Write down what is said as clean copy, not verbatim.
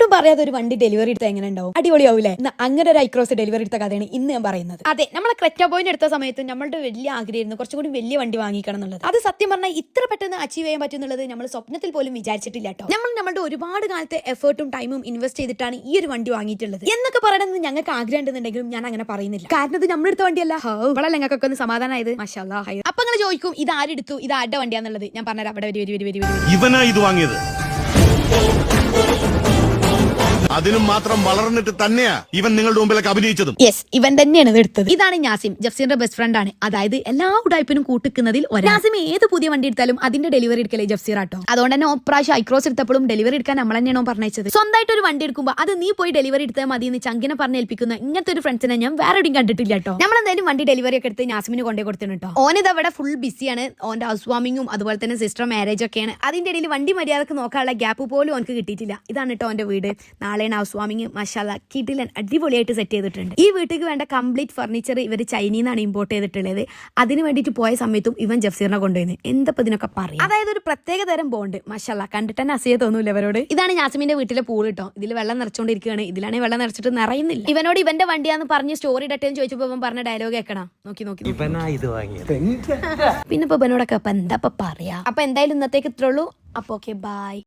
ആരോടും പറയാതെ ഒരു വണ്ടി ഡെലിവറി എടുത്താൽ എങ്ങനെ ഉണ്ടാവും? അടിപൊളിയാവൂലേ? അങ്ങനെ ഒരു ഐക്രോസ് ഡെലിവറി എടുത്ത കഥയാണ് ഇന്ന് ഞാൻ പറയുന്നത്. അതെ, നമ്മളെ ക്രെറ്റ പോയിന്റ് എടുത്ത സമയത്ത് നമ്മളുടെ വലിയ ആഗ്രഹമായിരുന്നു കുറച്ചും കൂടി വലിയ വണ്ടി വാങ്ങിക്കണം എന്നുള്ളത്. അത് സത്യം പറഞ്ഞാൽ ഇത്ര പെട്ടെന്ന് അച്ചീവ് ചെയ്യാൻ പറ്റുന്നുള്ളത് നമ്മൾ സ്വപ്നത്തിൽ പോലും വിചാരിച്ചിട്ടില്ല കേട്ടോ. നമ്മളുടെ ഒരുപാട് കാലത്തെ എഫേർട്ടും ടൈമും ഇൻവെസ്റ്റ് ചെയ്തിട്ടാണ് ഈ ഒരു വണ്ടി വാങ്ങിയിട്ടുള്ളത് എന്നൊക്കെ പറയുന്നത് ഞങ്ങൾക്ക് ആഗ്രഹം ഉണ്ടെന്നുണ്ടെങ്കിലും ഞാൻ അങ്ങനെ പറയുന്നില്ല. കാരണം ഇത് നമ്മളെടുത്ത വണ്ടിയല്ല. ഇവിടെ ഞങ്ങൾക്കൊക്കെ ഒന്ന് സമാധാനമായത്. മാഷാല്ലാ. അപ്പൊ നിങ്ങൾ ചോദിക്കും ഇത് ആരെടുത്തു, ഇത് ആരുടെ വണ്ടിയാന്നുള്ളത്. ഞാൻ പറഞ്ഞുതരാം. അവിടെ ഇവനാ ഇത് വാങ്ങിയത്. അതിനും മാത്രം വളർന്നിട്ട് തന്നെയാ ഇവൻ നിങ്ങളുടെ മുമ്പിലൊക്കെ അഭിനയിച്ചതും. യെസ്, ഇവൻ തന്നെയാണ് ഇത് എടുത്തത്. ഇതാണ് നാസിം, ജഫ്സീറിന്റെ ബെസ്റ്റ് ഫ്രണ്ട് ആണ്. അതായത് എല്ലാ ഉടായ്പിനും കൂട്ടിക്കുന്നതിൽ നാസിം ഏത് പുതിയ വണ്ടി എടുത്താലും അതിന്റെ ഡെലിവറി എടുക്കലേ ജഫ്സീർ ആട്ടോ. അതുകൊണ്ട് തന്നെ പ്രാവശ്യം ഐക്രോസ് എടുത്തപ്പോഴും ഡെലിവറി എടുക്കാൻ നമ്മൾ തന്നെയാണോ പറഞ്ഞത്. സ്വന്തമായിട്ട് ഒരു വണ്ടി എടുക്കുമ്പോൾ അത് നീ പോയി ഡെലിവറി എടുത്താൽ മതി എന്ന് ചങ്കിനെ പറഞ്ഞേൽപ്പിക്കുന്ന ഇങ്ങനത്തെ ഒരു ഫ്രണ്ട്സിനെ ഞാൻ വേറെ എവിടെയും കണ്ടിട്ടില്ല കേട്ടോ. നമ്മളെന്തായാലും വണ്ടി ഡെലിവറി ഒക്കെ എടുത്ത് നാസിമിന് കൊണ്ടേ കൊടുത്തിട്ടുണ്ട് കേട്ടോ. ഓനിത് അവിടെ ഫുൾ ബിസിയാണ്. ഓന്റെ ഹൗസ് വാമിങ്ങും അതുപോലെ തന്നെ സിസ്റ്റർ മാരേജ് ഒക്കെയാണ്. അതിന്റെ ഇടയിൽ വണ്ടി മര്യാദക്ക് നോക്കാനുള്ള ഗ്യാപ്പ് പോലും ഓനക്ക് കിട്ടിയിട്ടില്ല. ഇതാണ് കേട്ടോ ഓന്റെ വീട്. നാളെയാണ് ഹൗസ് വാമിങ്. മഷാല കിടിലൻ അടിപൊളിയായിട്ട് സെറ്റ് ചെയ്തിട്ടുണ്ട്. ഈ വീട്ടിലേക്ക് വേണ്ട കംപ്ലീറ്റ് ഫർണിച്ചർ ഇവർ ചൈനയിൽ നിന്നാണ് ഇമ്പോർട്ട് ചെയ്തിട്ടുള്ളത്. അതിന് വേണ്ടിയിട്ട് പോയ സമയത്തും ഇവൻ ജഫ്സീറിനെ കൊണ്ടുപോയി. എന്തപ്പോ ഇതിനൊക്കെ പറയാം. അതായത് ഒരു പ്രത്യേക തരം ബോണ്ട്. മഷാല കണ്ടിട്ട് തന്നെ അസൂയ തോന്നൂല ഇവരോട്. ഇതാണ് നാസിമിന്റെ വീട്ടിലെ പൂൾ കേട്ടോ. ഇതിൽ വെള്ളം നിറച്ചുകൊണ്ടിരിക്കുകയാണ്. ഇതിലാണെങ്കിൽ വെള്ളം നിറച്ചിട്ട് നിറയുന്നില്ല. ഇവനോട് ഇവന്റെ വണ്ടിയാന്ന് പറഞ്ഞ് സ്റ്റോറി ഇടട്ടെന്ന് ചോദിച്ചപ്പോ ഇവൻ പറഞ്ഞ ഡയലോഗ് കേൾക്കണം. നോക്കി പിന്നെ ഇപ്പൊ ഇവനോടൊക്കെ അപ്പൊ എന്താ പറയാ. അപ്പൊ എന്തായാലും ഇന്നത്തേക്ക് ഇത്രയുള്ളൂ. അപ്പൊ ഓക്കെ, ബൈ.